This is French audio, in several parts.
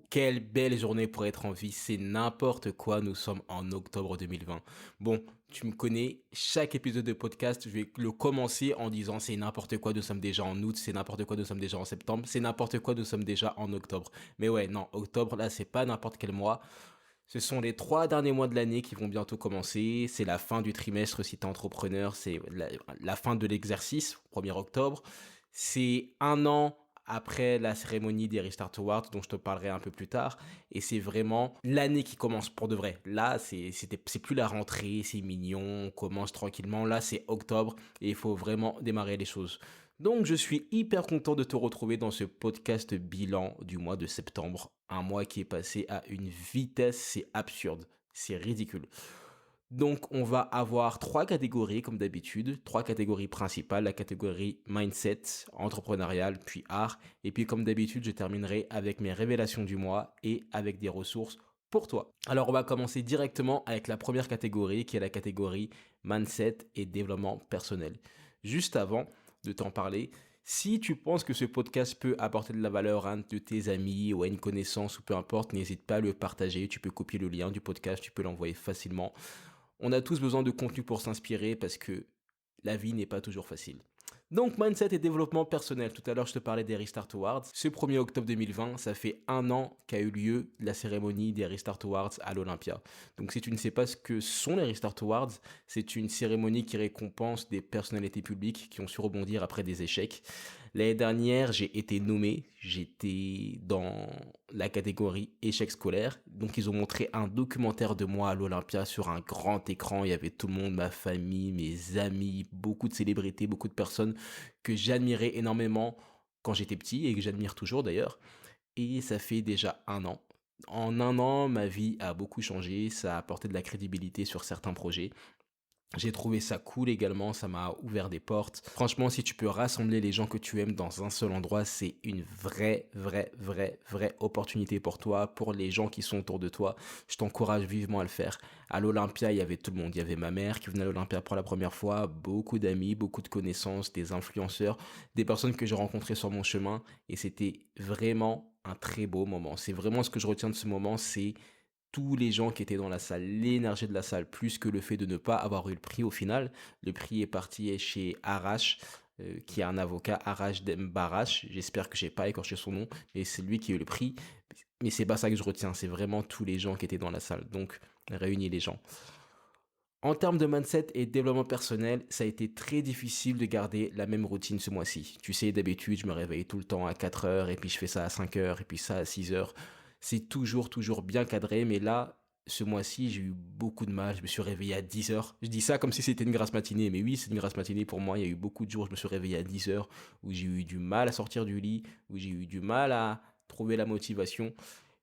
Quelle belle journée pour être en vie, c'est n'importe quoi, nous sommes en octobre 2020. Bon, tu me connais, chaque épisode de podcast, je vais le commencer en disant c'est n'importe quoi, nous sommes déjà en août, c'est n'importe quoi, nous sommes déjà en septembre, c'est n'importe quoi, nous sommes déjà en octobre. Mais ouais, non, octobre, là, c'est pas n'importe quel mois. Ce sont les 3 derniers mois de l'année qui vont bientôt commencer. C'est la fin du trimestre si t'es entrepreneur. C'est la fin de l'exercice, 1er octobre. C'est un an après la cérémonie des Restart Awards dont je te parlerai un peu plus tard. Et c'est vraiment l'année qui commence pour de vrai. Là, c'est plus la rentrée, c'est mignon, on commence tranquillement. Là, c'est octobre et il faut vraiment démarrer les choses. Donc, je suis hyper content de te retrouver dans ce podcast bilan du mois de septembre. Un mois qui est passé à une vitesse, c'est absurde. C'est ridicule. Donc, on va avoir 3 catégories, comme d'habitude. 3 catégories principales. La catégorie mindset, entrepreneurial, puis art. Et puis, comme d'habitude, je terminerai avec mes révélations du mois et avec des ressources pour toi. Alors, on va commencer directement avec la première catégorie, qui est la catégorie mindset et développement personnel. Juste avant de t'en parler, si tu penses que ce podcast peut apporter de la valeur à un de tes amis ou à une connaissance ou peu importe, n'hésite pas à le partager. Tu peux copier le lien du podcast, tu peux l'envoyer facilement. On a tous besoin de contenu pour s'inspirer parce que la vie n'est pas toujours facile. Donc, mindset et développement personnel. Tout à l'heure, je te parlais des Restart Awards. Ce 1er octobre 2020, ça fait un an qu'a eu lieu la cérémonie des Restart Awards à l'Olympia. Donc, si tu ne sais pas ce que sont les Restart Awards, c'est une cérémonie qui récompense des personnalités publiques qui ont su rebondir après des échecs. L'année dernière, j'ai été nommé. J'étais dans la catégorie échec scolaire. Donc, ils ont montré un documentaire de moi à l'Olympia sur un grand écran. Il y avait tout le monde, ma famille, mes amis, beaucoup de célébrités, beaucoup de personnes que j'admirais énormément quand j'étais petit et que j'admire toujours d'ailleurs. Et ça fait déjà un an. En un an, ma vie a beaucoup changé, ça a apporté de la crédibilité sur certains projets. J'ai trouvé ça cool également, ça m'a ouvert des portes. Franchement, si tu peux rassembler les gens que tu aimes dans un seul endroit, c'est une vraie opportunité pour toi, pour les gens qui sont autour de toi. Je t'encourage vivement à le faire. À l'Olympia, il y avait tout le monde. Il y avait ma mère qui venait à l'Olympia pour la première fois, beaucoup d'amis, beaucoup de connaissances, des influenceurs, des personnes que j'ai rencontrées sur mon chemin. Et c'était vraiment un très beau moment. C'est vraiment ce que je retiens de ce moment, c'est tous les gens qui étaient dans la salle, l'énergie de la salle, plus que le fait de ne pas avoir eu le prix au final. Le prix est parti chez Arash, qui est un avocat, Arash Dembarash. J'espère que j'ai pas écorché son nom, et c'est lui qui a eu le prix. Mais c'est pas ça que je retiens, c'est vraiment tous les gens qui étaient dans la salle. Donc, réunis les gens. En termes de mindset et développement personnel, ça a été très difficile de garder la même routine ce mois-ci. Tu sais, d'habitude, je me réveille tout le temps à 4 heures, et puis je fais ça à 5 heures, et puis ça à 6 heures. C'est toujours bien cadré, mais là, ce mois-ci, j'ai eu beaucoup de mal. Je me suis réveillé à 10 heures. Je dis ça comme si c'était une grasse matinée, mais oui, c'est une grasse matinée pour moi. Il y a eu beaucoup de jours où je me suis réveillé à 10 heures, où j'ai eu du mal à sortir du lit, où j'ai eu du mal à trouver la motivation.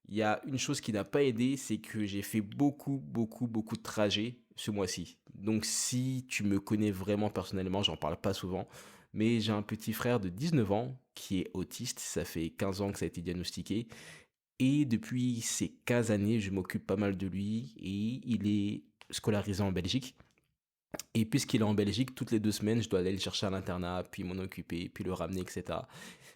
Il y a une chose qui n'a pas aidé, c'est que j'ai fait beaucoup de trajets ce mois-ci. Donc si tu me connais vraiment personnellement, j'en parle pas souvent, mais j'ai un petit frère de 19 ans qui est autiste, ça fait 15 ans que ça a été diagnostiqué, et depuis ces 15 années, je m'occupe pas mal de lui, et il est scolarisé en Belgique. Et puisqu'il est en Belgique, toutes les 2 semaines, je dois aller le chercher à l'internat, puis m'en occuper, puis le ramener, etc.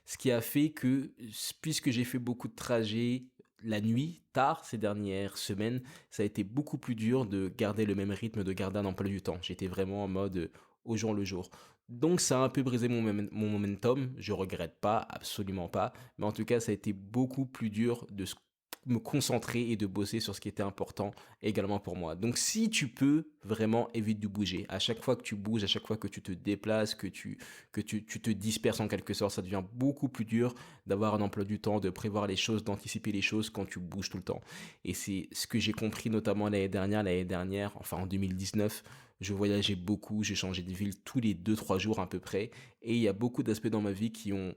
Ce qui a fait que, puisque j'ai fait beaucoup de trajets la nuit, tard, ces dernières semaines, ça a été beaucoup plus dur de garder le même rythme, de garder un emploi du temps. J'étais vraiment en mode au jour le jour. Donc ça a un peu brisé mon momentum, je regrette pas, absolument pas, mais en tout cas ça a été beaucoup plus dur de me concentrer et de bosser sur ce qui était important également pour moi. Donc si tu peux, vraiment évite de bouger. À chaque fois que tu bouges, à chaque fois que tu te déplaces, que tu te disperses en quelque sorte, ça devient beaucoup plus dur d'avoir un emploi du temps, de prévoir les choses, d'anticiper les choses quand tu bouges tout le temps. Et c'est ce que j'ai compris notamment l'année dernière, enfin en 2019, je voyageais beaucoup, j'ai changé de ville tous les 2 3 jours à peu près, et il y a beaucoup d'aspects dans ma vie qui ont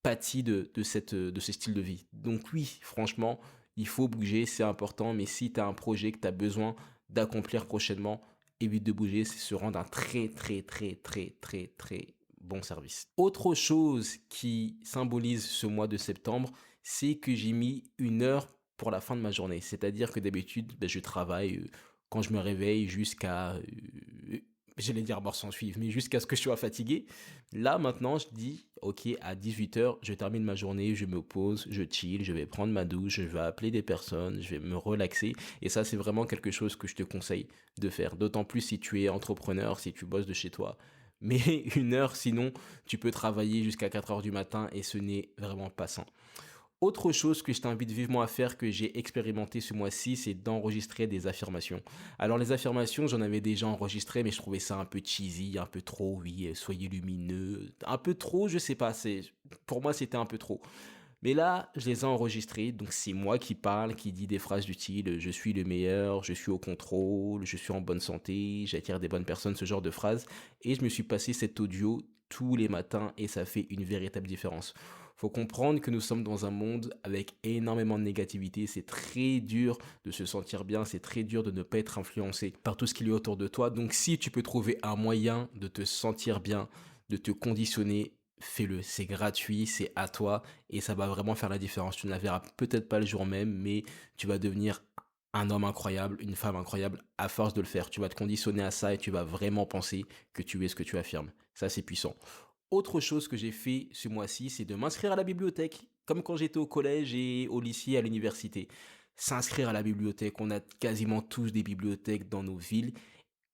pâti de ce style de vie. Donc oui, franchement, il faut bouger, c'est important, mais si tu as un projet que tu as besoin d'accomplir prochainement, évite de bouger, c'est se rendre un très bon service. Autre chose qui symbolise ce mois de septembre, c'est que j'ai mis 1 heure pour la fin de ma journée. C'est-à-dire que d'habitude, je travaille quand je me réveille jusqu'à j'allais dire mort sans suivre, mais jusqu'à ce que je sois fatigué. Là, maintenant, je dis, OK, à 18 h, je termine ma journée, je me pose, je chill, je vais prendre ma douche, je vais appeler des personnes, je vais me relaxer. Et ça, c'est vraiment quelque chose que je te conseille de faire. D'autant plus si tu es entrepreneur, si tu bosses de chez toi. Mais 1 heure, sinon, tu peux travailler jusqu'à 4 heures du matin et ce n'est vraiment pas sain. Autre chose que je t'invite vivement à faire, que j'ai expérimenté ce mois-ci, c'est d'enregistrer des affirmations. Alors les affirmations, j'en avais déjà enregistré, mais je trouvais ça un peu cheesy, un peu trop, oui, soyez lumineux, un peu trop, je sais pas, pour moi c'était un peu trop. Mais là, je les ai enregistrés, donc c'est moi qui parle, qui dit des phrases du style je suis le meilleur, je suis au contrôle, je suis en bonne santé, j'attire des bonnes personnes, ce genre de phrases. Et je me suis passé cet audio tous les matins et ça fait une véritable différence. Faut comprendre que nous sommes dans un monde avec énormément de négativité. C'est très dur de se sentir bien, c'est très dur de ne pas être influencé par tout ce qu'il y a autour de toi. Donc si tu peux trouver un moyen de te sentir bien, de te conditionner, fais-le. C'est gratuit, c'est à toi et ça va vraiment faire la différence. Tu ne la verras peut-être pas le jour même, mais tu vas devenir un homme incroyable, une femme incroyable à force de le faire. Tu vas te conditionner à ça et tu vas vraiment penser que tu es ce que tu affirmes. Ça, c'est puissant. Autre chose que j'ai fait ce mois-ci, c'est de m'inscrire à la bibliothèque, comme quand j'étais au collège et au lycée, à l'université. S'inscrire à la bibliothèque, on a quasiment tous des bibliothèques dans nos villes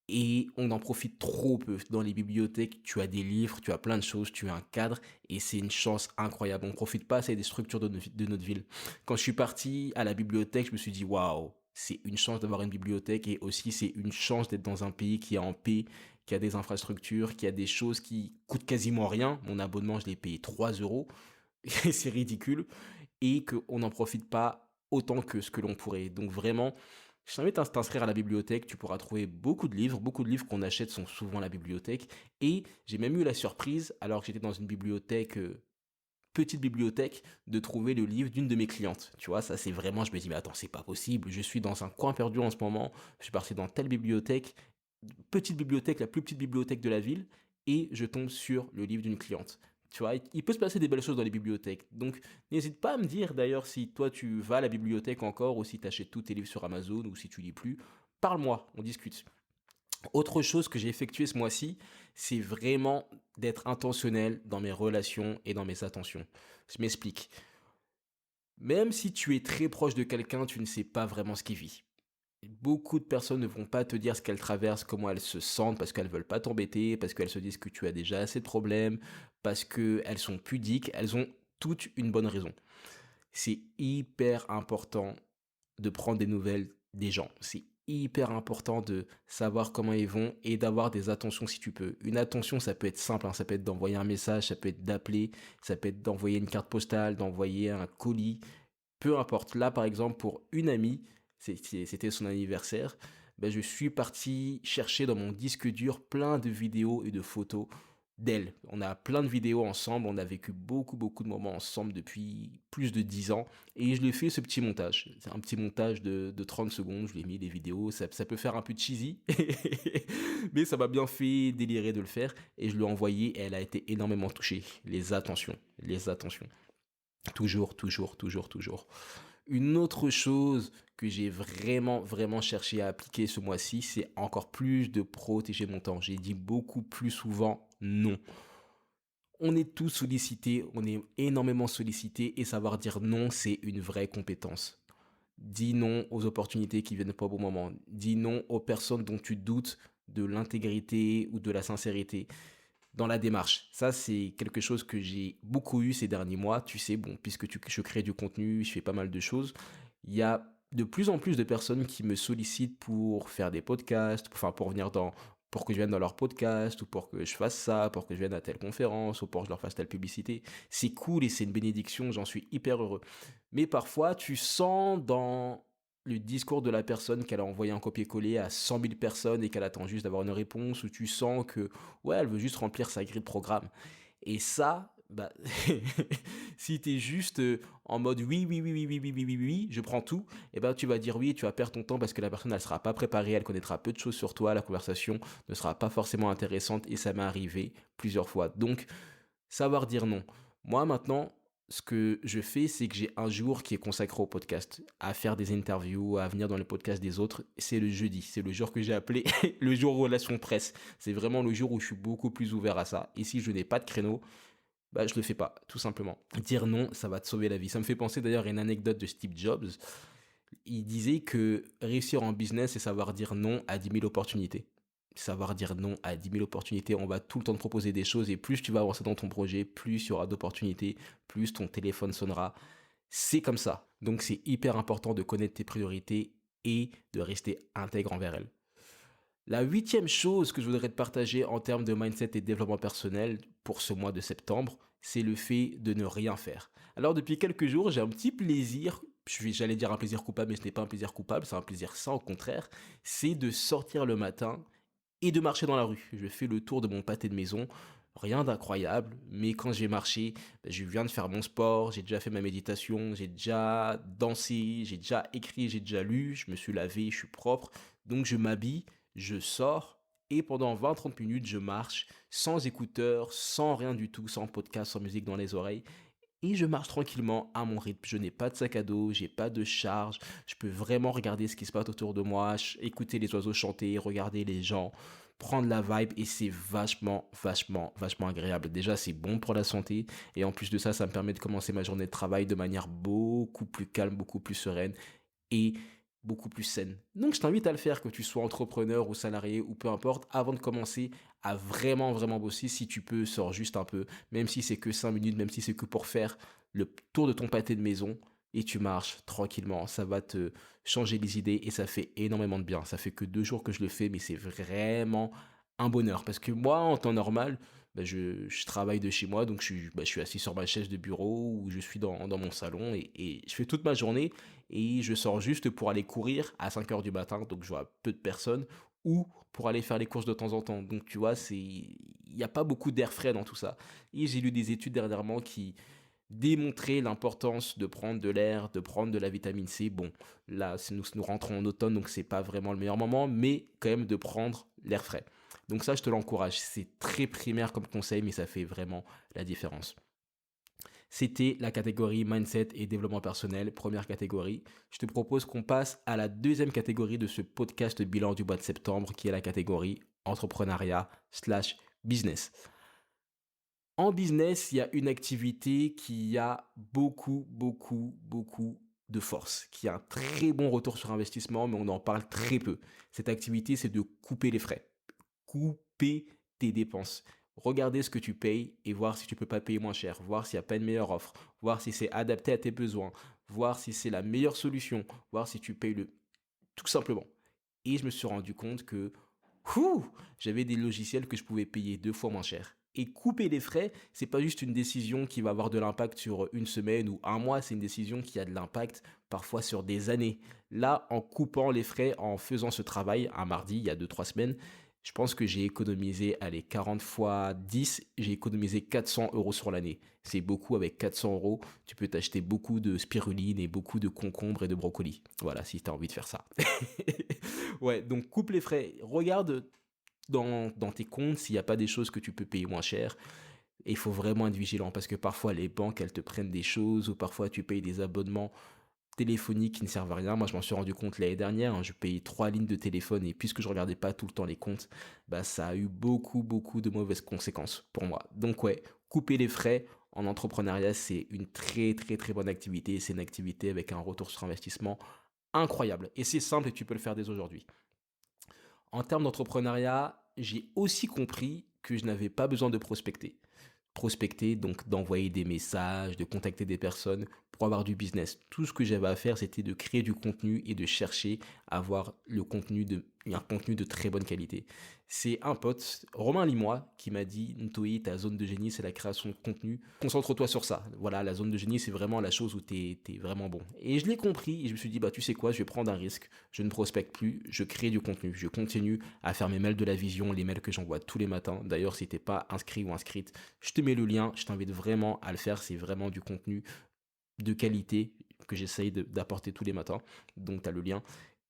et on en profite trop peu. Dans les bibliothèques, tu as des livres, tu as plein de choses, tu as un cadre et c'est une chance incroyable. On ne profite pas assez des structures de notre ville. Quand je suis parti à la bibliothèque, je me suis dit waouh, c'est une chance d'avoir une bibliothèque et aussi c'est une chance d'être dans un pays qui est en paix, qui a des infrastructures, qui a des choses qui coûtent quasiment rien. Mon abonnement, je l'ai payé 3 euros. Et c'est ridicule et qu'on n'en profite pas autant que ce que l'on pourrait. Donc vraiment, je t'invite à t'inscrire à la bibliothèque, tu pourras trouver beaucoup de livres qu'on achète sont souvent à la bibliothèque. Et j'ai même eu la surprise, alors que j'étais dans une bibliothèque, petite bibliothèque, de trouver le livre d'une de mes clientes. Tu vois, ça c'est vraiment, je me dis, mais attends, c'est pas possible, je suis dans un coin perdu en ce moment, je suis parti dans telle bibliothèque, petite bibliothèque, la plus petite bibliothèque de la ville, et je tombe sur le livre d'une cliente. Tu vois, il peut se passer des belles choses dans les bibliothèques. Donc, n'hésite pas à me dire d'ailleurs si toi tu vas à la bibliothèque encore ou si tu achètes tous tes livres sur Amazon ou si tu lis plus. Parle-moi, on discute. Autre chose que j'ai effectué ce mois-ci, c'est vraiment d'être intentionnel dans mes relations et dans mes attentions. Je m'explique. Même si tu es très proche de quelqu'un, tu ne sais pas vraiment ce qu'il vit. Beaucoup de personnes ne vont pas te dire ce qu'elles traversent, comment elles se sentent, parce qu'elles veulent pas t'embêter, parce qu'elles se disent que tu as déjà assez de problèmes, parce qu'elles sont pudiques, elles ont toute une bonne raison. C'est hyper important de prendre des nouvelles des gens. C'est hyper important de savoir comment ils vont et d'avoir des attentions si tu peux. Une attention, ça peut être simple, hein, ça peut être d'envoyer un message, ça peut être d'appeler, ça peut être d'envoyer une carte postale, d'envoyer un colis, peu importe. Là, par exemple, pour une amie, c'était son anniversaire, ben, je suis parti chercher dans mon disque dur plein de vidéos et de photos d'elle. On a plein de vidéos ensemble, on a vécu beaucoup de moments ensemble depuis plus de 10 ans, et je lui ai fait ce petit montage. C'est un petit montage de 30 secondes, je lui ai mis des vidéos, ça peut faire un peu cheesy, mais ça m'a bien fait délirer de le faire, et je lui ai envoyé, et elle a été énormément touchée. Les attentions, les attentions. Toujours, toujours, toujours, toujours. Une autre chose que j'ai vraiment cherché à appliquer ce mois-ci, c'est encore plus de protéger mon temps. J'ai dit beaucoup plus souvent non. On est tous sollicités, on est énormément sollicités et savoir dire non, c'est une vraie compétence. Dis non aux opportunités qui viennent pas au bon moment. Dis non aux personnes dont tu doutes de l'intégrité ou de la sincérité dans la démarche. Ça, c'est quelque chose que j'ai beaucoup eu ces derniers mois. Tu sais, bon, je crée du contenu, je fais pas mal de choses. Il y a de plus en plus de personnes qui me sollicitent pour faire des podcasts, enfin pour que je vienne dans leur podcast, ou pour que je fasse ça, pour que je vienne à telle conférence, ou pour que je leur fasse telle publicité. C'est cool et c'est une bénédiction, j'en suis hyper heureux. Mais parfois, tu sens dans le discours de la personne qu'elle a envoyé un copier-coller à 100 000 personnes et qu'elle attend juste d'avoir une réponse, ou tu sens que, ouais, elle veut juste remplir sa grille de programme. Et ça, bah, si t'es juste en mode oui, oui, oui, oui, oui, oui, oui, oui, oui, je prends tout, et ben tu vas dire oui et tu vas perdre ton temps parce que la personne, elle sera pas préparée, elle connaîtra peu de choses sur toi, la conversation ne sera pas forcément intéressante et ça m'est arrivé plusieurs fois. Donc, savoir dire non. Moi, maintenant, Ce que je fais, c'est que j'ai un jour qui est consacré au podcast, à faire des interviews, à venir dans le podcast des autres. C'est le jeudi, c'est le jour que j'ai appelé le jour relation presse. C'est vraiment le jour où je suis beaucoup plus ouvert à ça. Et si je n'ai pas de créneau, bah, je le fais pas, tout simplement. Dire non, ça va te sauver la vie. Ça me fait penser d'ailleurs à une anecdote de Steve Jobs. Il disait que réussir en business, c'est savoir dire non à 10 000 opportunités. Savoir dire non à 10 000 opportunités, on va tout le temps te proposer des choses et plus tu vas avancer dans ton projet, plus il y aura d'opportunités, plus ton téléphone sonnera. C'est comme ça. Donc c'est hyper important de connaître tes priorités et de rester intègre envers elles. La huitième chose que je voudrais te partager en termes de mindset et développement personnel pour ce mois de septembre, c'est le fait de ne rien faire. Alors depuis quelques jours, j'ai un petit plaisir, j'allais dire un plaisir coupable, mais ce n'est pas un plaisir coupable, c'est un plaisir sain au contraire, c'est de sortir le matin et de marcher dans la rue. Je fais le tour de mon pâté de maison, rien d'incroyable, mais quand j'ai marché, je viens de faire mon sport, j'ai déjà fait ma méditation, j'ai déjà dansé, j'ai déjà écrit, j'ai déjà lu, je me suis lavé, je suis propre, donc je m'habille, je sors et pendant 20-30 minutes, je marche sans écouteurs, sans rien du tout, sans podcast, sans musique dans les oreilles. Et je marche tranquillement à mon rythme. Je n'ai pas de sac à dos, j'ai pas de charge. Je peux vraiment regarder ce qui se passe autour de moi, écouter les oiseaux chanter, regarder les gens, prendre la vibe et c'est vachement agréable. Déjà, c'est bon pour la santé et en plus de ça, ça me permet de commencer ma journée de travail de manière beaucoup plus calme, beaucoup plus sereine et beaucoup plus saine. Donc je t'invite à le faire, que tu sois entrepreneur ou salarié ou peu importe, avant de commencer à vraiment bosser, si tu peux, sors juste un peu, même si c'est que 5 minutes, même si c'est que pour faire le tour de ton pâté de maison, et tu marches tranquillement, ça va te changer les idées et ça fait énormément de bien. Ça fait que 2 jours que je le fais, mais c'est vraiment un bonheur. Parce que moi, en temps normal, bah, je travaille de chez moi, donc je suis assis sur ma chaise de bureau ou je suis dans mon salon et je fais toute ma journée et je sors juste pour aller courir à 5 heures du matin, donc je vois peu de personnes, ou pour aller faire les courses de temps en temps. Donc tu vois, il n'y a pas beaucoup d'air frais dans tout ça. Et j'ai lu des études dernièrement qui démontraient l'importance de prendre de l'air, de prendre de la vitamine C. Bon, là, nous rentrons en automne, donc c'est pas vraiment le meilleur moment, mais quand même de prendre l'air frais. Donc ça, je te l'encourage. C'est très primaire comme conseil, mais ça fait vraiment la différence. C'était la catégorie mindset et développement personnel, première catégorie. Je te propose qu'on passe à la deuxième catégorie de ce podcast bilan du mois de septembre, qui est la catégorie entrepreneuriat/business. En business, il y a une activité qui a beaucoup de force, qui a un très bon retour sur investissement, mais on en parle très peu. Cette activité, c'est de couper les frais, couper tes dépenses. Regarder ce que tu payes et voir si tu peux pas payer moins cher, voir s'il n'y a pas une meilleure offre, voir si c'est adapté à tes besoins, voir si c'est la meilleure solution, voir si tu payes le... Tout simplement. Et je me suis rendu compte que j'avais des logiciels que je pouvais payer 2 fois moins cher. Et couper les frais, c'est pas juste une décision qui va avoir de l'impact sur une semaine ou un mois, c'est une décision qui a de l'impact parfois sur des années. Là, en coupant les frais, en faisant ce travail, un mardi, il y a 2-3 semaines, je pense que j'ai économisé, allez, 40 fois 10, j'ai économisé 400 euros sur l'année. C'est beaucoup, avec 400 euros, tu peux t'acheter beaucoup de spiruline et beaucoup de concombres et de brocolis. Voilà, si tu as envie de faire ça. Ouais, donc coupe les frais. Regarde dans tes comptes s'il n'y a pas des choses que tu peux payer moins cher. Et il faut vraiment être vigilant parce que parfois les banques, elles te prennent des choses ou parfois tu payes des abonnements téléphoniques qui ne servent à rien. Moi, je m'en suis rendu compte l'année dernière, hein, je payais 3 lignes de téléphone et puisque je regardais pas tout le temps les comptes, bah, ça a eu beaucoup de mauvaises conséquences pour moi. Donc ouais, couper les frais en entrepreneuriat, c'est une très bonne activité. C'est une activité avec un retour sur investissement incroyable. Et c'est simple et tu peux le faire dès aujourd'hui. En termes d'entrepreneuriat, j'ai aussi compris que je n'avais pas besoin de prospecter. Prospecter, donc d'envoyer des messages, de contacter des personnes pour avoir du business. Tout ce que j'avais à faire, c'était de créer du contenu et de chercher à avoir un contenu de très bonne qualité. C'est un pote, Romain Limois, qui m'a dit, Ntoyi, ta zone de génie, c'est la création de contenu. Concentre-toi sur ça. Voilà, la zone de génie, c'est vraiment la chose où t'es vraiment bon. Et je l'ai compris et je me suis dit, bah, tu sais quoi, je vais prendre un risque. Je ne prospecte plus, je crée du contenu. Je continue à faire mes mails de la vision, les mails que j'envoie tous les matins. D'ailleurs, si t'es pas inscrit ou inscrite, je te mets le lien. Je t'invite vraiment à le faire. C'est vraiment du contenu de qualité que j'essaye d'apporter tous les matins. Donc, tu as le lien.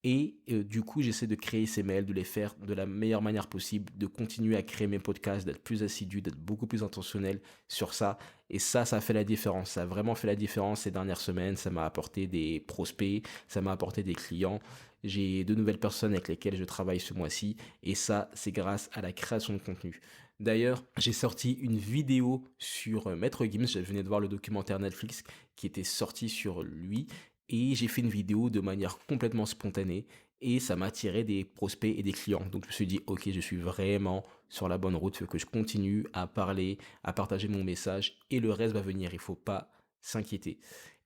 Et du coup, j'essaie de créer ces mails, de les faire de la meilleure manière possible, de continuer à créer mes podcasts, d'être plus assidu, d'être beaucoup plus intentionnel sur ça. Et ça fait la différence. Ça a vraiment fait la différence ces dernières semaines. Ça m'a apporté des prospects, ça m'a apporté des clients. J'ai de nouvelles personnes avec lesquelles je travaille ce mois-ci. Et ça, c'est grâce à la création de contenu. D'ailleurs, j'ai sorti une vidéo sur Maître Gims. Je venais de voir le documentaire Netflix qui était sorti sur lui. Et j'ai fait une vidéo de manière complètement spontanée et ça m'a attiré des prospects et des clients. Donc je me suis dit, ok, je suis vraiment sur la bonne route, il faut que je continue à parler, à partager mon message et le reste va venir, il ne faut pas s'inquiéter.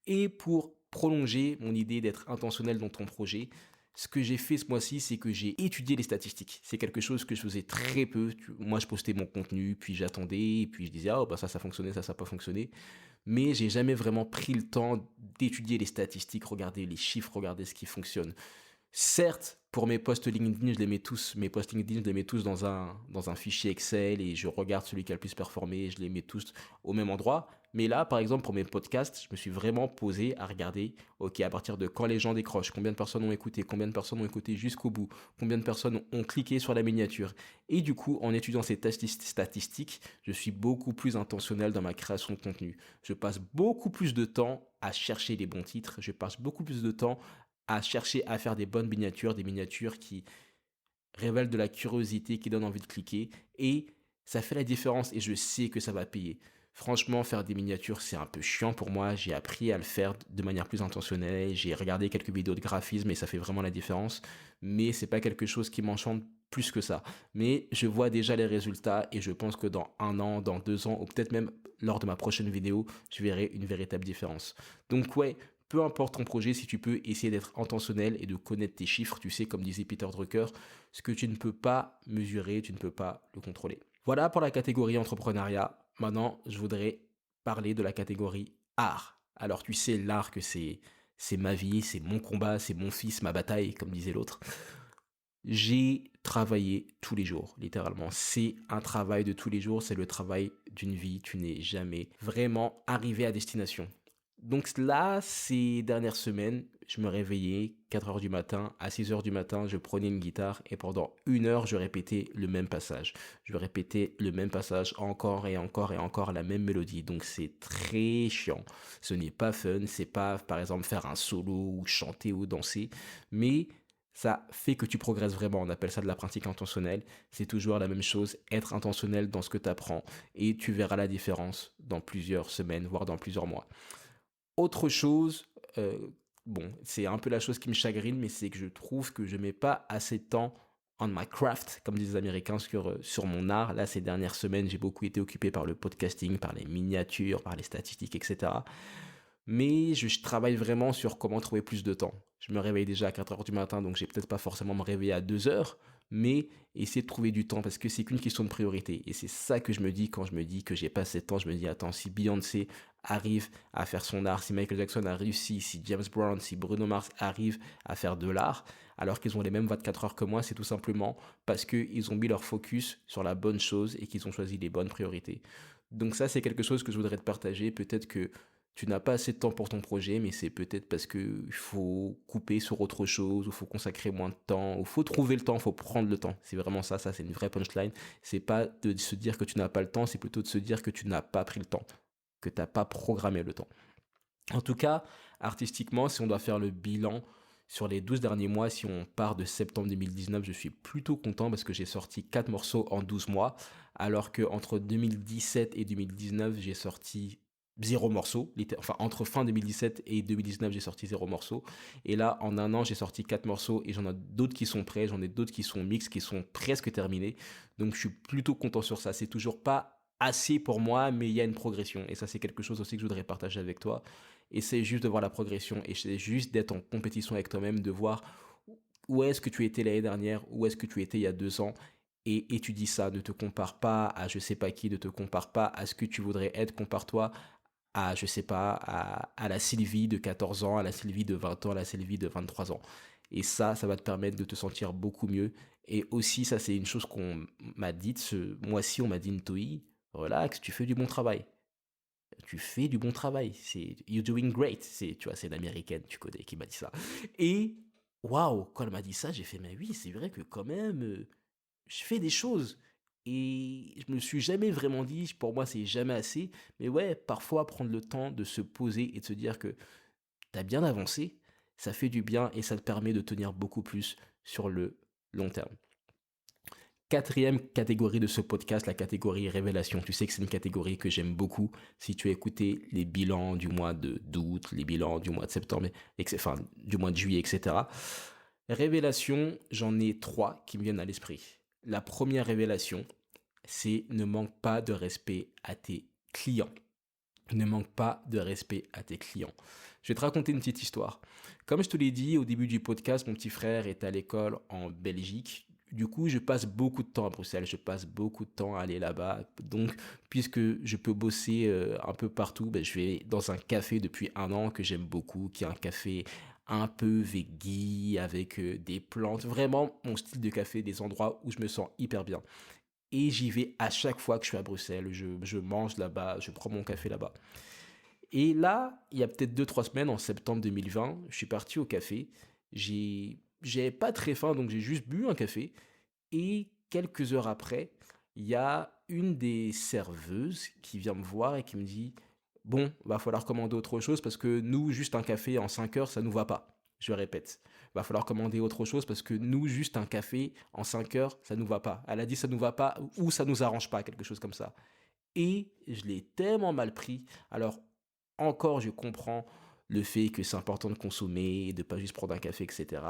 Et pour prolonger mon idée d'être intentionnel dans ton projet, ce que j'ai fait ce mois-ci, c'est que j'ai étudié les statistiques. C'est quelque chose que je faisais très peu. Moi, je postais mon contenu, puis j'attendais, et puis je disais, ah, bah ça fonctionnait, ça n'a pas fonctionné. Mais j'ai jamais vraiment pris le temps d'étudier les statistiques, regarder les chiffres, regarder ce qui fonctionne. Certes, pour mes posts LinkedIn, je les mets tous, mes posts LinkedIn, je les mets tous dans un fichier Excel et je regarde celui qui a le plus performé, je les mets tous au même endroit. Mais là, par exemple, pour mes podcasts, je me suis vraiment posé à regarder, ok, à partir de quand les gens décrochent, combien de personnes ont écouté, combien de personnes ont écouté jusqu'au bout, combien de personnes ont cliqué sur la miniature. Et du coup, en étudiant ces statistiques, je suis beaucoup plus intentionnel dans ma création de contenu. Je passe beaucoup plus de temps à chercher les bons titres, je passe beaucoup plus de temps à chercher à faire des bonnes miniatures, des miniatures qui révèlent de la curiosité, qui donnent envie de cliquer. Et ça fait la différence et je sais que ça va payer. Franchement, faire des miniatures, c'est un peu chiant pour moi. J'ai appris à le faire de manière plus intentionnelle. J'ai regardé quelques vidéos de graphisme et ça fait vraiment la différence. Mais c'est pas quelque chose qui m'enchante plus que ça. Mais je vois déjà les résultats et je pense que dans 1 an, dans 2 ans, ou peut-être même lors de ma prochaine vidéo, je verrai une véritable différence. Donc ouais, peu importe ton projet, si tu peux essayer d'être intentionnel et de connaître tes chiffres, tu sais, comme disait Peter Drucker, ce que tu ne peux pas mesurer, tu ne peux pas le contrôler. Voilà pour la catégorie entrepreneuriat. Maintenant, je voudrais parler de la catégorie art. Alors, tu sais, l'art que c'est ma vie, c'est mon combat, c'est mon fils, ma bataille, comme disait l'autre. J'ai travaillé tous les jours, littéralement. C'est un travail de tous les jours, c'est le travail d'une vie. Tu n'es jamais vraiment arrivé à destination. Donc là, ces dernières semaines, je me réveillais 4 heures du matin, à 6 heures du matin, je prenais une guitare et pendant 1 heure, je répétais le même passage. Je répétais le même passage encore et encore et encore la même mélodie. Donc c'est très chiant. Ce n'est pas fun, c'est pas par exemple faire un solo ou chanter ou danser, mais ça fait que tu progresses vraiment. On appelle ça de la pratique intentionnelle. C'est toujours la même chose, être intentionnel dans ce que tu apprends et tu verras la différence dans plusieurs semaines, voire dans plusieurs mois. Autre chose, bon, c'est un peu la chose qui me chagrine, mais c'est que je trouve que je mets pas assez de temps on my craft, comme disent les Américains, sur mon art. Là, ces dernières semaines, j'ai beaucoup été occupé par le podcasting, par les miniatures, par les statistiques, etc. Mais je travaille vraiment sur comment trouver plus de temps. Je me réveille déjà à 4 heures du matin, donc j'ai peut-être pas forcément me réveiller à 2 heures, mais essayer de trouver du temps parce que c'est qu'une question de priorité. Et c'est ça que je me dis quand je me dis que j'ai pas assez de temps. Je me dis, attends, si Beyoncé arrive à faire son art, si Michael Jackson a réussi, si James Brown, si Bruno Mars arrive à faire de l'art, alors qu'ils ont les mêmes 24 heures que moi, c'est tout simplement parce qu'ils ont mis leur focus sur la bonne chose et qu'ils ont choisi les bonnes priorités. Donc ça, c'est quelque chose que je voudrais te partager. Peut-être que tu n'as pas assez de temps pour ton projet, mais c'est peut-être parce qu'il faut couper sur autre chose, ou il faut consacrer moins de temps, ou il faut trouver le temps, il faut prendre le temps. C'est vraiment ça, ça c'est une vraie punchline. C'est pas de se dire que tu n'as pas le temps, c'est plutôt de se dire que tu n'as pas pris le temps, que tu n'as pas programmé le temps. En tout cas, artistiquement, si on doit faire le bilan sur les 12 derniers mois, si on part de septembre 2019, je suis plutôt content parce que j'ai sorti 4 morceaux en 12 mois, alors que entre 2017 et 2019, j'ai sorti zéro morceau. Enfin, entre fin 2017 et 2019, j'ai sorti zéro morceau. Et là, en 1 an, j'ai sorti 4 morceaux et j'en ai d'autres qui sont prêts, j'en ai d'autres qui sont mix, qui sont presque terminés. Donc, je suis plutôt content sur ça. C'est toujours pas assez pour moi, mais il y a une progression. Et ça, c'est quelque chose aussi que je voudrais partager avec toi. Essaye juste de voir la progression, essaye juste d'être en compétition avec toi-même, de voir où est-ce que tu étais l'année dernière, où est-ce que tu étais il y a 2 ans, et étudie ça. Ne te compare pas à je sais pas qui, ne te compare pas à ce que tu voudrais être, compare-toi à, je sais pas, à la Sylvie de 14 ans, à la Sylvie de 20 ans, à la Sylvie de 23 ans. Et ça va te permettre de te sentir beaucoup mieux. Et aussi, ça, c'est une chose qu'on m'a dit ce mois-ci, on m'a dit, Ntoi, relax, tu fais du bon travail. Tu fais du bon travail. C'est you're doing great. C'est, tu vois, c'est une américaine, tu connais, qui m'a dit ça. Et waouh, quand elle m'a dit ça, j'ai fait: «Mais oui, c'est vrai que quand même, je fais des choses». Et je me suis jamais vraiment dit: «Pour moi, c'est jamais assez». Mais ouais, parfois prendre le temps de se poser et de se dire que tu as bien avancé, ça fait du bien et ça te permet de tenir beaucoup plus sur le long terme. Quatrième catégorie de ce podcast, la catégorie révélation. Tu sais que c'est une catégorie que j'aime beaucoup. Si tu as écouté les bilans du mois d'août, les bilans du mois de septembre, enfin du mois de juillet, etc. Révélation, j'en ai trois qui me viennent à l'esprit. La première révélation, c'est ne manque pas de respect à tes clients. Ne manque pas de respect à tes clients. Je vais te raconter une petite histoire. Comme je te l'ai dit au début du podcast, mon petit frère est à l'école en Belgique. Du coup, je passe beaucoup de temps à Bruxelles, je passe beaucoup de temps à aller là-bas. Donc, puisque je peux bosser un peu partout, ben, je vais dans un café depuis un an que j'aime beaucoup, qui est un café un peu veggie, avec des plantes. Vraiment mon style de café, des endroits où je me sens hyper bien. Et j'y vais à chaque fois que je suis à Bruxelles. Je mange là-bas, je prends mon café là-bas. Et là, il y a peut-être 2 3 semaines, en septembre 2020, je suis parti au café. J'avais pas très faim, donc j'ai juste bu un café. Et quelques heures après, il y a une des serveuses qui vient me voir et qui me dit: «Bon, va falloir commander autre chose parce que nous, juste un café en 5 heures, ça nous va pas». Je répète: «Va falloir commander autre chose parce que nous, juste un café en 5 heures, ça nous va pas». Elle a dit: «Ça nous va pas» ou «ça nous arrange pas», quelque chose comme ça. Et je l'ai tellement mal pris. Alors, encore, je comprends le fait que c'est important de consommer, de pas juste prendre un café, etc.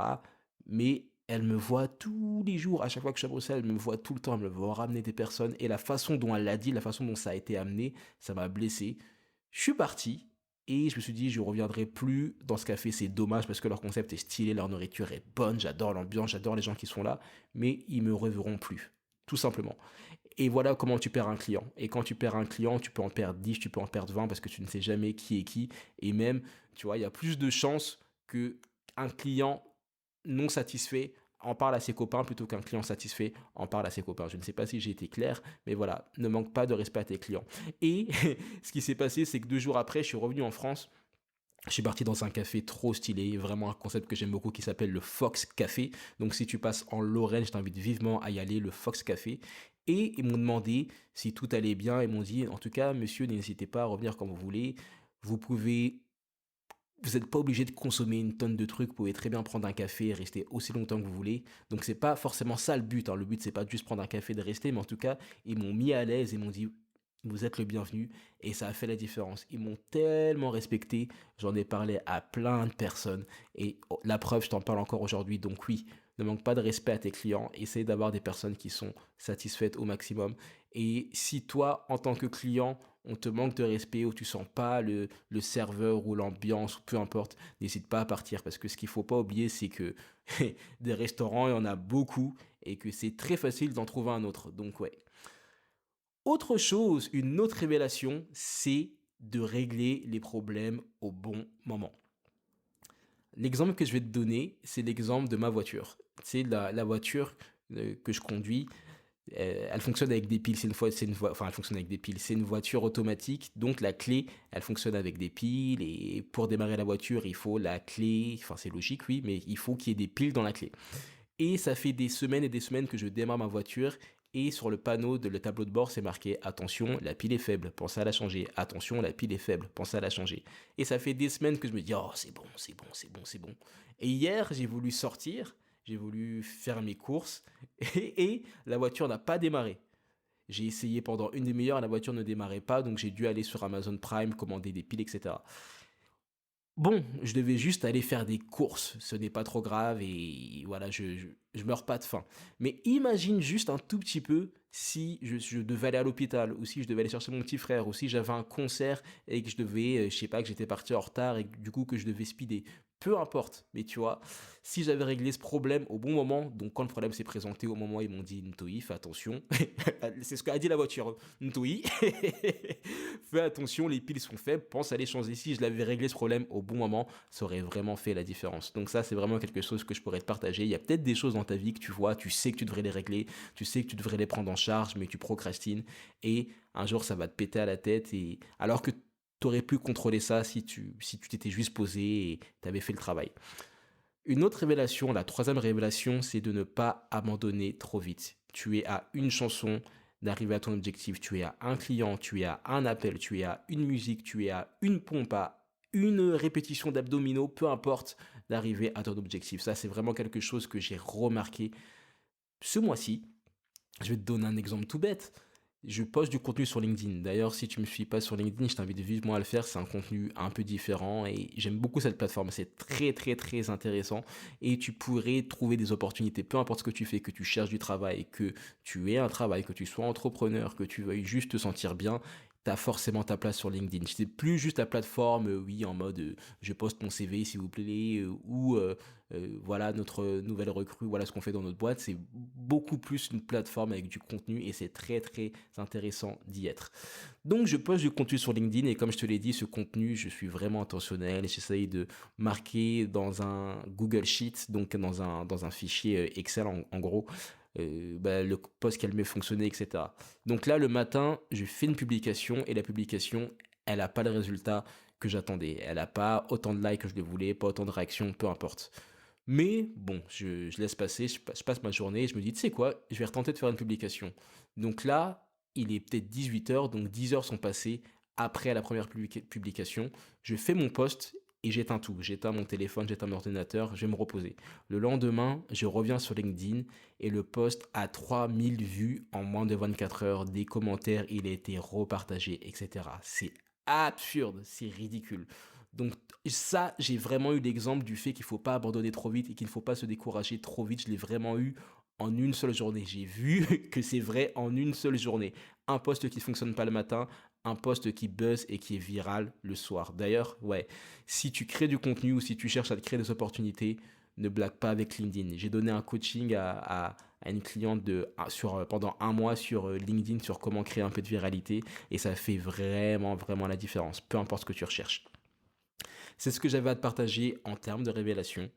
Mais elle me voit tous les jours, à chaque fois que je suis à Bruxelles, elle me voit tout le temps, elle me voit ramener des personnes. Et la façon dont elle l'a dit, la façon dont ça a été amené, ça m'a blessé. Je suis parti et je me suis dit, je reviendrai plus dans ce café. C'est dommage parce que leur concept est stylé, leur nourriture est bonne, j'adore l'ambiance, j'adore les gens qui sont là. Mais ils me reverront plus, tout simplement. Et voilà comment tu perds un client. Et quand tu perds un client, tu peux en perdre 10, tu peux en perdre 20 parce que tu ne sais jamais qui est qui. Et même, tu vois, il y a plus de chances que un client non satisfait en parle à ses copains plutôt qu'un client satisfait en parle à ses copains. Je ne sais pas si j'ai été clair, mais voilà, ne manque pas de respect à tes clients. Et ce qui s'est passé, c'est que 2 jours après, je suis revenu en France. Je suis parti dans un café trop stylé, vraiment un concept que j'aime beaucoup qui s'appelle le Fox Café. Donc si tu passes en Lorraine, je t'invite vivement à y aller, le Fox Café. Et ils m'ont demandé si tout allait bien. Ils m'ont dit, en tout cas, monsieur, n'hésitez pas à revenir quand vous voulez. Vous pouvez, vous n'êtes pas obligé de consommer une tonne de trucs. Vous pouvez très bien prendre un café et rester aussi longtemps que vous voulez. Donc c'est pas forcément ça le but, hein. Le but c'est pas de juste prendre un café et de rester, mais en tout cas, ils m'ont mis à l'aise et m'ont dit, vous êtes le bienvenu et ça a fait la différence. Ils m'ont tellement respecté, j'en ai parlé à plein de personnes et la preuve, je t'en parle encore aujourd'hui. Donc oui, ne manque pas de respect à tes clients, essaye d'avoir des personnes qui sont satisfaites au maximum. Et si toi, en tant que client, on te manque de respect ou tu sens pas le serveur ou l'ambiance ou peu importe, n'hésite pas à partir parce que ce qu'il faut pas oublier, c'est que des restaurants, il y en a beaucoup et que c'est très facile d'en trouver un autre. Donc ouais. Autre chose, une autre révélation, c'est de régler les problèmes au bon moment. L'exemple que je vais te donner, c'est l'exemple de ma voiture. C'est la voiture que je conduis. Elle fonctionne avec des piles. Enfin, elle fonctionne avec des piles. C'est une voiture automatique, donc la clé, elle fonctionne avec des piles. Et pour démarrer la voiture, il faut la clé. Enfin, c'est logique, oui, mais il faut qu'il y ait des piles dans la clé. Et ça fait des semaines et des semaines que je démarre ma voiture et sur le panneau de le tableau de bord, c'est marqué attention, la pile est faible, pensez à la changer. Attention, la pile est faible, pensez à la changer. Et ça fait des semaines que je me dis oh, c'est bon, c'est bon, c'est bon, c'est bon. Et hier, j'ai voulu sortir, j'ai voulu faire mes courses et la voiture n'a pas démarré. J'ai essayé pendant une demi-heure, la voiture ne démarrait pas, donc j'ai dû aller sur Amazon Prime, commander des piles, etc. Bon, je devais juste aller faire des courses, ce n'est pas trop grave et voilà, je meurs pas de faim. Mais imagine juste un tout petit peu si je devais aller à l'hôpital, ou si je devais aller chercher mon petit frère, ou si j'avais un concert et que je devais, je sais pas, que j'étais parti en retard et du coup que je devais speeder. Peu importe, mais tu vois, si j'avais réglé ce problème au bon moment, donc quand le problème s'est présenté au moment où ils m'ont dit Ntoi, fais attention, c'est ce qu'a dit la voiture, Ntoi, fais attention, les piles sont faibles, pense à les changer. Si je l'avais réglé ce problème au bon moment, ça aurait vraiment fait la différence. Donc ça, c'est vraiment quelque chose que je pourrais te partager. Il y a peut-être des choses dans ta vie que tu vois, tu sais que tu devrais les régler, tu sais que tu devrais les prendre en charge, mais tu procrastines. Et un jour, ça va te péter à la tête. Et alors que tu aurais pu contrôler ça si tu t'étais juste posé et tu avais fait le travail. Une autre révélation, la troisième révélation, c'est de ne pas abandonner trop vite. Tu es à une chanson d'arriver à ton objectif, tu es à un client, tu es à un appel, tu es à une musique, tu es à une pompe, à une répétition d'abdominaux, peu importe, d'arriver à ton objectif. Ça, c'est vraiment quelque chose que j'ai remarqué ce mois-ci. Je vais te donner un exemple tout bête. Je poste du contenu sur LinkedIn. D'ailleurs, si tu ne me suis pas sur LinkedIn, je t'invite vivement à le faire. C'est un contenu un peu différent et j'aime beaucoup cette plateforme. C'est très, très, très intéressant et tu pourrais trouver des opportunités. Peu importe ce que tu fais, que tu cherches du travail, que tu aies un travail, que tu sois entrepreneur, que tu veuilles juste te sentir bien, tu as forcément ta place sur LinkedIn. C'est plus juste la plateforme, oui, en mode je poste mon CV s'il vous plaît, voilà notre nouvelle recrue, voilà ce qu'on fait dans notre boîte. C'est beaucoup plus une plateforme avec du contenu et c'est très très intéressant d'y être. Donc je poste du contenu sur LinkedIn et comme je te l'ai dit, ce contenu, je suis vraiment intentionnel et j'essaye de marquer dans un Google Sheet, donc dans un fichier Excel en gros, le post qu'elle met fonctionner, etc. Donc là, le matin, je fais une publication et la publication, elle n'a pas le résultat que j'attendais. Elle n'a pas autant de likes que je le voulais, pas autant de réactions, peu importe. Mais bon, je laisse passer, je passe ma journée et je me dis, tu sais quoi, je vais retenter de faire une publication. Donc là, il est peut-être 18 heures, donc 10 heures sont passées après la première publication. Je fais mon post et j'éteins tout. J'éteins mon téléphone, j'éteins mon ordinateur, je vais me reposer. Le lendemain, je reviens sur LinkedIn et le post a 3000 vues en moins de 24 heures, des commentaires, il a été repartagé, etc. C'est absurde, c'est ridicule. Donc ça, j'ai vraiment eu l'exemple du fait qu'il ne faut pas abandonner trop vite et qu'il ne faut pas se décourager trop vite. Je l'ai vraiment eu en une seule journée. J'ai vu que c'est vrai en une seule journée. Un post qui ne fonctionne pas le matin, un post qui buzz et qui est viral le soir. D'ailleurs, ouais, si tu crées du contenu ou si tu cherches à te créer des opportunités, ne blague pas avec LinkedIn. J'ai donné un coaching à une cliente pendant un mois sur LinkedIn sur comment créer un peu de viralité et ça fait vraiment, vraiment la différence, peu importe ce que tu recherches. C'est ce que j'avais à te partager en termes de révélation.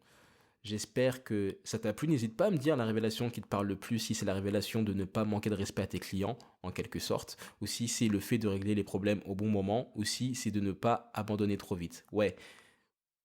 J'espère que ça t'a plu. N'hésite pas à me dire la révélation qui te parle le plus, si c'est la révélation de ne pas manquer de respect à tes clients, en quelque sorte, ou si c'est le fait de régler les problèmes au bon moment, ou si c'est de ne pas abandonner trop vite. Ouais,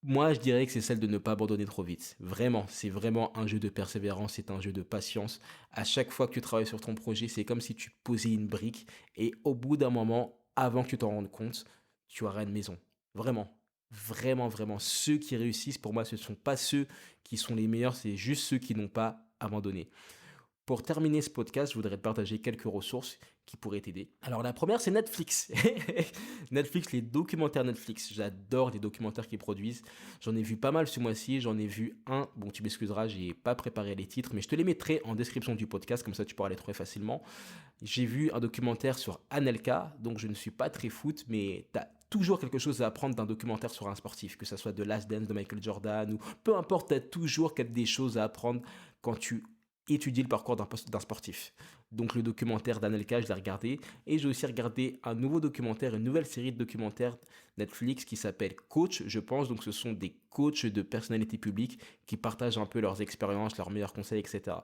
moi je dirais que c'est celle de ne pas abandonner trop vite. Vraiment, c'est vraiment un jeu de persévérance, c'est un jeu de patience. À chaque fois que tu travailles sur ton projet, c'est comme si tu posais une brique, et au bout d'un moment, avant que tu t'en rendes compte, tu auras une maison. Vraiment. Vraiment, vraiment. Ceux qui réussissent, pour moi, ce ne sont pas ceux qui sont les meilleurs, c'est juste ceux qui n'ont pas abandonné. Pour terminer ce podcast, je voudrais te partager quelques ressources qui pourraient t'aider. Alors la première, c'est Netflix. Netflix, les documentaires Netflix. J'adore les documentaires qu'ils produisent. J'en ai vu pas mal ce mois-ci. J'en ai vu un. Bon, tu m'excuseras, j'ai pas préparé les titres, mais je te les mettrai en description du podcast, comme ça tu pourras les trouver facilement. J'ai vu un documentaire sur Anelka, donc je ne suis pas très foot, mais t'as toujours quelque chose à apprendre d'un documentaire sur un sportif, que ce soit de Last Dance de Michael Jordan ou peu importe, tu as toujours des choses à apprendre quand tu étudies le parcours d'un sportif. Donc le documentaire d'Anelka, je l'ai regardé et j'ai aussi regardé un nouveau documentaire, une nouvelle série de documentaires Netflix qui s'appelle Coach, je pense. Donc ce sont des coachs de personnalité publique qui partagent un peu leurs expériences, leurs meilleurs conseils, etc.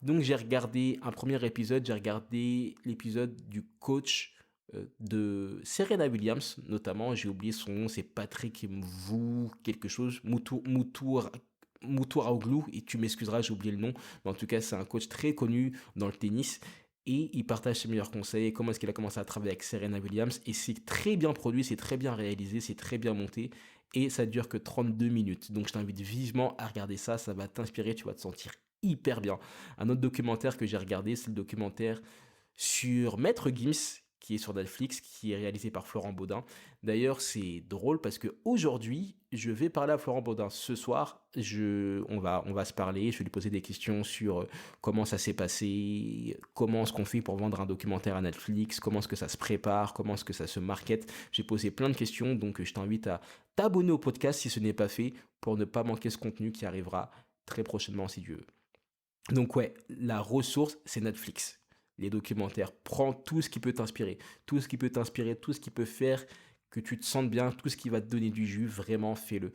Donc j'ai regardé un premier épisode, j'ai regardé l'épisode du coach de Serena Williams, notamment, j'ai oublié son nom, c'est Patrick Mvou, quelque chose, Moutouaraoglou, et tu m'excuseras, j'ai oublié le nom, mais en tout cas, c'est un coach très connu dans le tennis, et il partage ses meilleurs conseils, comment est-ce qu'il a commencé à travailler avec Serena Williams, et c'est très bien produit, c'est très bien réalisé, c'est très bien monté, et ça dure que 32 minutes. Donc je t'invite vivement à regarder ça, ça va t'inspirer, tu vas te sentir hyper bien. Un autre documentaire que j'ai regardé, c'est le documentaire sur Maître Gims, qui est sur Netflix, qui est réalisé par Florent Baudin. D'ailleurs, c'est drôle parce que aujourd'hui, je vais parler à Florent Baudin. Ce soir, on va se parler. Je vais lui poser des questions sur comment ça s'est passé, comment est-ce qu'on fait pour vendre un documentaire à Netflix, comment est-ce que ça se prépare, comment est-ce que ça se market. J'ai posé plein de questions, donc je t'invite à t'abonner au podcast si ce n'est pas fait pour ne pas manquer ce contenu qui arrivera très prochainement si Dieu veut. Donc ouais, la ressource, c'est Netflix. Les documentaires, prends tout ce qui peut t'inspirer. Tout ce qui peut t'inspirer, tout ce qui peut faire que tu te sentes bien, tout ce qui va te donner du jus, vraiment fais-le.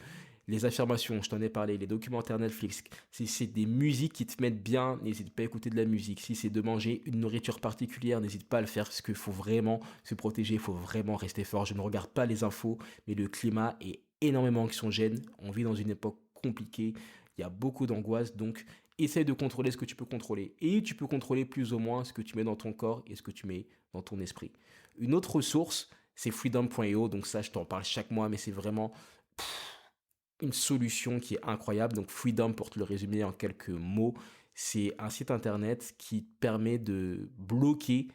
Les affirmations, je t'en ai parlé, les documentaires Netflix, si c'est des musiques qui te mettent bien, n'hésite pas à écouter de la musique. Si c'est de manger une nourriture particulière, n'hésite pas à le faire parce qu'il faut vraiment se protéger, il faut vraiment rester fort. Je ne regarde pas les infos, mais le climat est énormément anxiogène. On vit dans une époque compliquée. il y a beaucoup d'angoisse, donc essaye de contrôler ce que tu peux contrôler. Et tu peux contrôler plus ou moins ce que tu mets dans ton corps et ce que tu mets dans ton esprit. Une autre ressource, c'est freedom.io, donc ça je t'en parle chaque mois, mais c'est vraiment une solution qui est incroyable. Donc Freedom, pour te le résumer en quelques mots, c'est un site internet qui permet de bloquer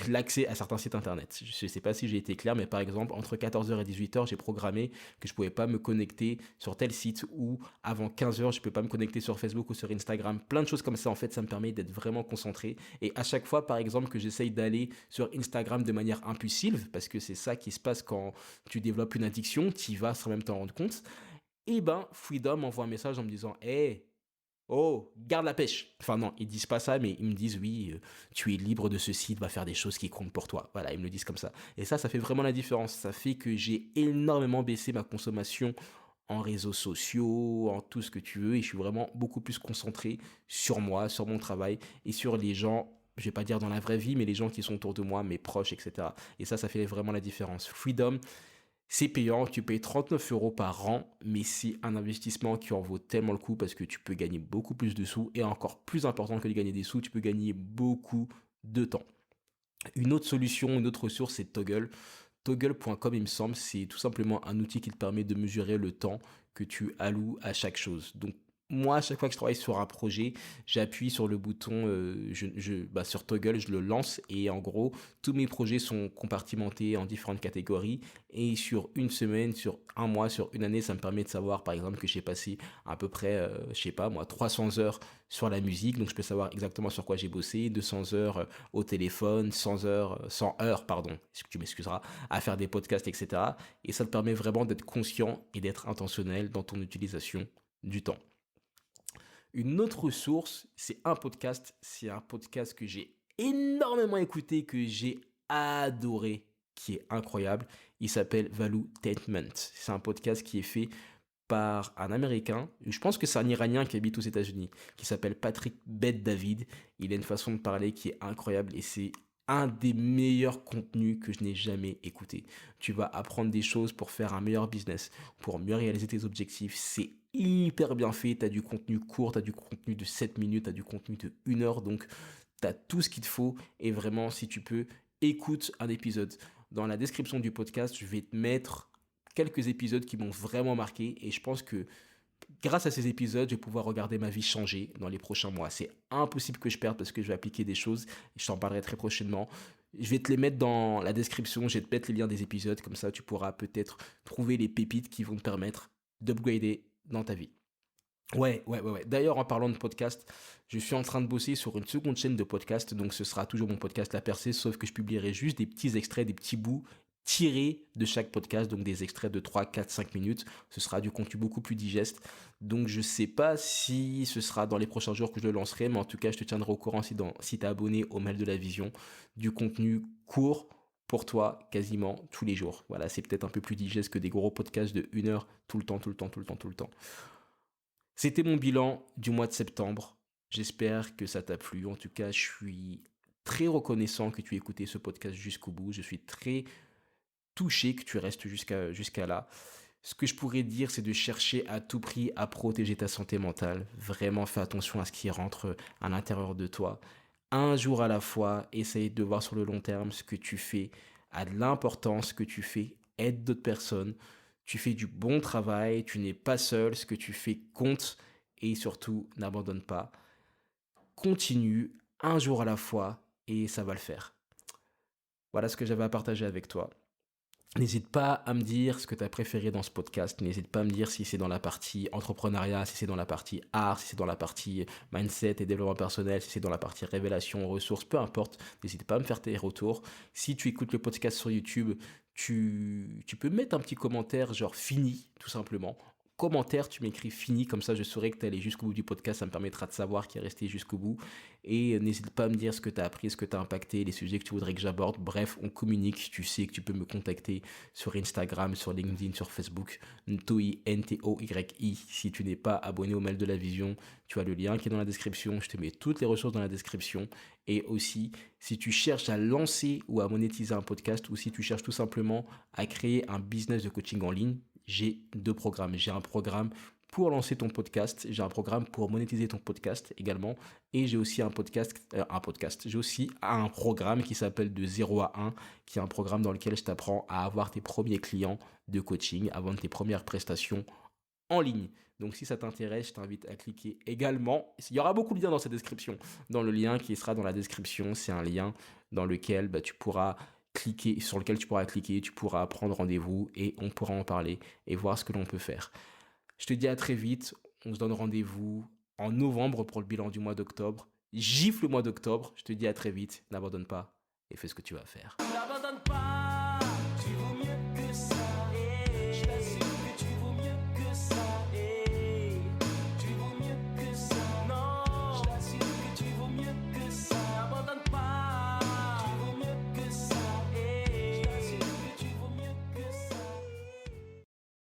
l'accès à certains sites internet. Je ne sais pas si j'ai été clair, mais par exemple, entre 14h et 18h, j'ai programmé que je ne pouvais pas me connecter sur tel site ou avant 15h, je ne peux pas me connecter sur Facebook ou sur Instagram. Plein de choses comme ça, en fait, ça me permet d'être vraiment concentré. Et à chaque fois, par exemple, que j'essaye d'aller sur Instagram de manière impulsive, parce que c'est ça qui se passe quand tu développes une addiction, tu y vas sans même t'en rendre compte, et ben, Freedom m'envoie un message en me disant: Hey, oh, garde la pêche. Enfin non, ils disent pas ça, mais ils me disent: oui, tu es libre de ce site, va faire des choses qui comptent pour toi. Voilà, ils me le disent comme ça. Et ça fait vraiment la différence. Ça fait que j'ai énormément baissé ma consommation en réseaux sociaux, en tout ce que tu veux, et je suis vraiment beaucoup plus concentré sur moi, sur mon travail et sur les gens. Je vais pas dire dans la vraie vie, mais les gens qui sont autour de moi, mes proches, etc. Et ça fait vraiment la différence. Freedom, c'est payant, tu payes 39 € par an, mais c'est un investissement qui en vaut tellement le coup parce que tu peux gagner beaucoup plus de sous et encore plus important que de gagner des sous, tu peux gagner beaucoup de temps. Une autre solution, une autre ressource, c'est Toggle. Toggle.com, il me semble, c'est tout simplement un outil qui te permet de mesurer le temps que tu alloues à chaque chose. Donc, moi, à chaque fois que je travaille sur un projet, j'appuie sur le bouton sur Toggle, je le lance et en gros, tous mes projets sont compartimentés en différentes catégories. Et sur une semaine, sur un mois, sur une année, ça me permet de savoir, par exemple, que j'ai passé à peu près, je sais pas moi, 300 heures sur la musique. Donc, je peux savoir exactement sur quoi j'ai bossé, 200 heures au téléphone, 100 heures, pardon, tu m'excuseras, à faire des podcasts, etc. Et ça te permet vraiment d'être conscient et d'être intentionnel dans ton utilisation du temps. Une autre ressource, c'est un podcast que j'ai énormément écouté, que j'ai adoré, qui est incroyable. Il s'appelle Valuetainment. C'est un podcast qui est fait par un Américain, je pense que c'est un Iranien qui habite aux États-Unis, qui s'appelle Patrick Bet-David. Il a une façon de parler qui est incroyable et c'est un des meilleurs contenus que je n'ai jamais écouté. Tu vas apprendre des choses pour faire un meilleur business, pour mieux réaliser tes objectifs. C'est hyper bien fait. Tu as du contenu court, tu as du contenu de 7 minutes, tu as du contenu de 1 heure. Donc, tu as tout ce qu'il te faut. Et vraiment, si tu peux, écoute un épisode. Dans la description du podcast, je vais te mettre quelques épisodes qui m'ont vraiment marqué et je pense que grâce à ces épisodes, je vais pouvoir regarder ma vie changer dans les prochains mois. C'est impossible que je perde parce que je vais appliquer des choses et je t'en parlerai très prochainement. Je vais te les mettre dans la description, je vais te mettre les liens des épisodes, comme ça tu pourras peut-être trouver les pépites qui vont te permettre d'upgrader dans ta vie. Ouais. D'ailleurs, en parlant de podcast, je suis en train de bosser sur une seconde chaîne de podcast, donc ce sera toujours mon podcast La Percée, sauf que je publierai juste des petits extraits, des petits bouts tirés de chaque podcast, donc des extraits de 3, 4, 5 minutes. Ce sera du contenu beaucoup plus digeste. Donc je sais pas si ce sera dans les prochains jours que je le lancerai, mais en tout cas, je te tiendrai au courant si tu es abonné au Mail de la Vision, du contenu court pour toi quasiment tous les jours. Voilà, c'est peut-être un peu plus digeste que des gros podcasts de 1 heure tout le temps, tout le temps, tout le temps, tout le temps. C'était mon bilan du mois de septembre. J'espère que ça t'a plu. En tout cas, je suis très reconnaissant que tu aies écouté ce podcast jusqu'au bout. Je suis très touché que tu restes jusqu'à là. Ce que je pourrais dire, c'est de chercher à tout prix à protéger ta santé mentale. Vraiment, fais attention à ce qui rentre à l'intérieur de toi. Un jour à la fois, essaye de voir sur le long terme ce que tu fais a de l'importance, ce que tu fais aide d'autres personnes. Tu fais du bon travail, tu n'es pas seul, ce que tu fais compte et surtout, n'abandonne pas. Continue un jour à la fois et ça va le faire. Voilà ce que j'avais à partager avec toi. N'hésite pas à me dire ce que tu as préféré dans ce podcast. N'hésite pas à me dire si c'est dans la partie entrepreneuriat, si c'est dans la partie art, si c'est dans la partie mindset et développement personnel, si c'est dans la partie révélation, ressources, peu importe. N'hésite pas à me faire tes retours. Si tu écoutes le podcast sur YouTube, tu peux mettre un petit commentaire genre fini, tout simplement. Commentaire, tu m'écris fini, comme ça je saurai que tu es allé jusqu'au bout du podcast, ça me permettra de savoir qui est resté jusqu'au bout. Et n'hésite pas à me dire ce que tu as appris, ce que tu as impacté, les sujets que tu voudrais que j'aborde. Bref, on communique, tu sais que tu peux me contacter sur Instagram, sur LinkedIn, sur Facebook, Ntoyi, Ntoyi. Si tu n'es pas abonné au Mail de la Vision, tu as le lien qui est dans la description, je te mets toutes les ressources dans la description. Et aussi, si tu cherches à lancer ou à monétiser un podcast, ou si tu cherches tout simplement à créer un business de coaching en ligne, j'ai 2 programmes. J'ai un programme pour lancer ton podcast. J'ai un programme pour monétiser ton podcast également. Et j'ai aussi j'ai aussi un programme qui s'appelle De 0 à 1, qui est un programme dans lequel je t'apprends à avoir tes premiers clients de coaching, à vendre tes premières prestations en ligne. Donc si ça t'intéresse, je t'invite à cliquer également. Il y aura beaucoup de liens dans cette description. Dans le lien qui sera dans la description, c'est un lien dans lequel tu pourras cliquer, sur lequel tu pourras cliquer, tu pourras prendre rendez-vous et on pourra en parler et voir ce que l'on peut faire. Je te dis à très vite. On se donne rendez-vous en novembre pour le bilan du mois d'octobre. Gifle le mois d'octobre. Je te dis à très vite. N'abandonne pas et fais ce que tu vas faire. N'abandonne pas.